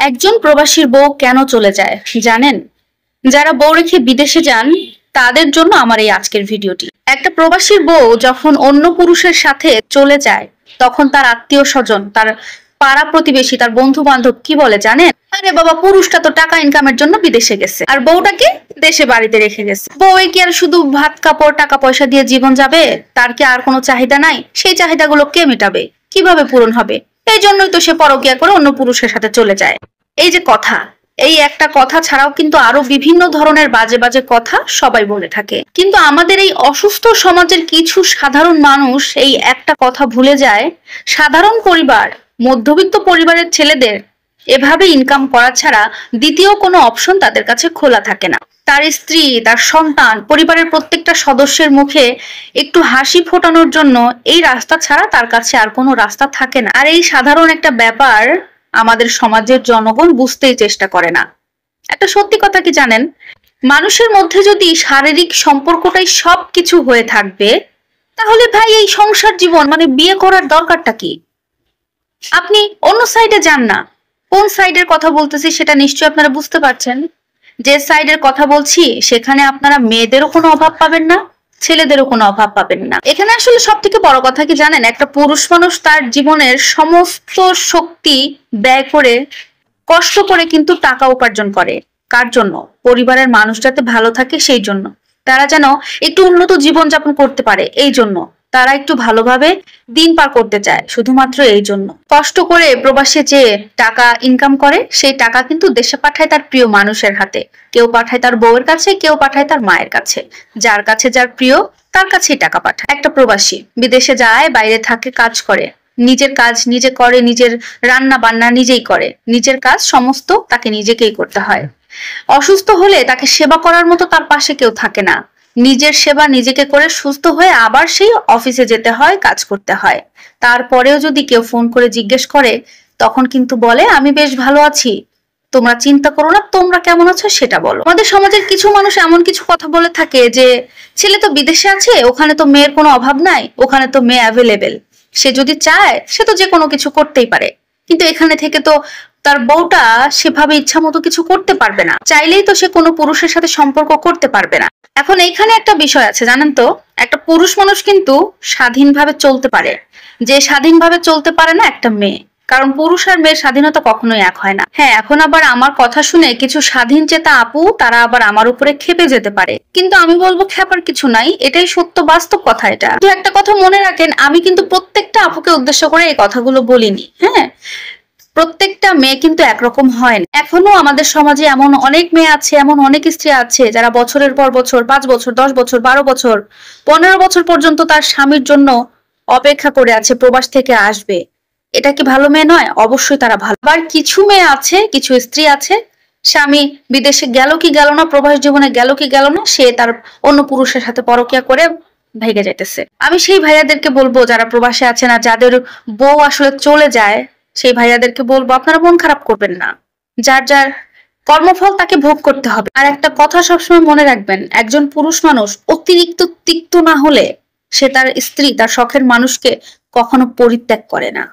একজন প্রবাসীর বউ কেন চলে যায় জানেন? যারা বউ রেখে বিদেশে যান তাদের জন্য আমার এই আজকের ভিডিওটি। একটা প্রবাসীর বউ যখন অন্য পুরুষের সাথে চলে যায় তখন তার আত্মীয় স্বজন, তার পাড়া প্রতিবেশী, তার বন্ধু বান্ধব কি বলে জানেন? আরে বাবা, পুরুষটা তো টাকা ইনকামের জন্য বিদেশে গেছে আর বউটাকে দেশে বাড়িতে রেখে গেছে। বউয়ে কি আর শুধু ভাত কাপড় টাকা পয়সা দিয়ে জীবন যাবে? তার কি আর কোনো চাহিদা নাই? সেই চাহিদাগুলো কে মেটাবে? কিভাবে পূরণ হবে? এই জন্যই তো সে পরকীয়া করে অন্য পুরুষের সাথে চলে যায়। এই যে কথা, এই একটা কথা ছাড়াও কিন্তু আরো বিভিন্ন ধরনের বাজে বাজে কথা সবাই বলে থাকে, কিন্তু আমাদের এই অসুস্থ সমাজের কিছু সাধারণ মানুষ এই একটা কথা ভুলে যায়। সাধারণ পরিবার, মধ্যবিত্ত পরিবারের ছেলেদের এভাবে ইনকাম করা ছাড়া দ্বিতীয় কোনো অপশন তাদের কাছে খোলা থাকে না। তার স্ত্রী, তার সন্তান, পরিবারের প্রত্যেকটা সদস্যের মুখে একটু হাসি ফোটানোর জন্য এই রাস্তা ছাড়া তার কাছে আর কোনো রাস্তা থাকে না। আর এই সাধারণ একটা ব্যাপার আমাদের সমাজের জনগণ বুঝতেই চেষ্টা করে না। একটা সত্যি কথা কি জানেন? মানুষের মধ্যে যদি শারীরিক সম্পর্কটাই সবকিছু হয়ে থাকবে, তাহলে ভাই এই সংসার জীবন মানে বিয়ে করার দরকারটা কি? আপনি অন্য সাইডে যান না। কোন সাইডের কথা বলতেছি সেটা নিশ্চয়ই আপনারা বুঝতে পারছেন। যে সাইডের কথা বলছি সেখানে আপনারা মেয়েদেরও কোনো অভাব পাবেন না, ছেলেদেরও কোনো অভাব পাবেন না। এখানে আসলে সব থেকে বড় কথা কি জানেন? একটা পুরুষ মানুষ তার জীবনের সমস্ত শক্তি ব্যয় করে, কষ্ট করে কিন্তু টাকা উপার্জন করে। কার জন্য? পরিবারের মানুষ যাতে ভালো থাকে সেই জন্য, তারা যেন একটু উন্নত জীবন যাপন করতে পারে এই জন্য, তারা একটু ভালোভাবে দিন পার করতে চায়, শুধুমাত্র এই জন্য কষ্ট করে প্রবাসে যে টাকা ইনকাম করে সেই টাকা কিন্তু দেশে পাঠায় তার প্রিয় মানুষের হাতে। কেউ পাঠায় তার বউয়ের কাছে, কেউ পাঠায় তার মায়ের কাছে। যার কাছে যার প্রিয় তার কাছেই টাকা পাঠায়। একটা প্রবাসী বিদেশে যায়, বাইরে থাকে, কাজ করে, নিজের কাজ নিজে করে, নিজের রান্না বান্না নিজেই করে, নিজের কাজ সমস্ত তাকে নিজেকেই করতে হয়। অসুস্থ হলে তাকে সেবা করার মতো তার পাশে কেউ থাকে না। নিজের সেবা নিজেকে করে সুস্থ হয়ে আবার সেই অফিসে যেতে হয়, কাজ করতে হয়। তারপরেও যদি কেউ ফোন করে জিজ্ঞেস করে তখন কিন্তু বলে আমি বেশ ভালো আছি, তোমরা চিন্তা করো না, তোমরা কেমন আছো সেটা বলো। আমাদের সমাজের কিছু মানুষ এমন কিছু কথা বলে থাকে যে ছেলে তো বিদেশে আছে, ওখানে তো মেয়ের কোনো অভাব নাই, ওখানে তো মেয়ে অ্যাভেলেবেল, সে যদি চায় সে তো যে কোনো কিছু করতেই পারে। কিন্তু এখানে থেকে তো তার বউটা সেভাবে ইচ্ছা মতো কিছু করতে পারবে না, চাইলেই তো সে কোনো পুরুষের সাথে সম্পর্ক করতে পারবে না। এখন এইখানে একটা বিষয় আছে জানেন তো, একটা পুরুষ মানুষ কিন্তু স্বাধীনভাবে চলতে পারে, যে স্বাধীনভাবে চলতে পারে না একটা মেয়ে। কারণ পুরুষ আর মেয়ের স্বাধীনতা কখনোই এক হয় না। হ্যাঁ, এখন আবার আমার কথা শুনে কিছু স্বাধীন চেতা আপু তারা আবার আমার উপরে ক্ষেপে যেতে পারে, কিন্তু আমি বলবো ক্ষেপার কিছু নাই, এটাই সত্য বাস্তব কথা। এটা তো একটা কথা মনে রাখেন, আমি কিন্তু প্রত্যেকটা আপুকে উদ্দেশ্য করে এই কথাগুলো বলিনি। হ্যাঁ, প্রত্যেকটা মেয়ে কিন্তু একরকম হয় না। এখনো আমাদের সমাজে এমন অনেক মেয়ে আছে, এমন অনেক স্ত্রী আছে যারা বছরের পর বছর, 5 বছর, 10 বছর, 12 বছর, 15 বছর পর্যন্ত তার স্বামীর জন্য অপেক্ষা করে আছে প্রবাস থেকে আসবে। এটা কি ভালো মেয়ে নয়? অবশ্যই তারা ভালো। আবার কিছু মেয়ে আছে, কিছু স্ত্রী আছে, স্বামী বিদেশে গেল কি গেল না, প্রবাস জীবনে গেল কি গেল না, সে তার অন্য পুরুষের সাথে পরকীয়া করে ভেগে যাইতেছে। আমি সেই ভাইয়াদেরকে বলবো যারা প্রবাসে আছে না, যাদের বউ আসলে চলে যায়, সেই ভাইয়াদেরকে বলবো আপনারা মন খারাপ করবেন না। যার যার কর্মফল তাকে ভোগ করতে হবে। আর একটা কথা সবসময় মনে রাখবেন, একজন পুরুষ মানুষ অতিরিক্ত তিক্ত না হলে সে তার স্ত্রী, তার শখের মানুষকে কখনো পরিত্যাগ করে না।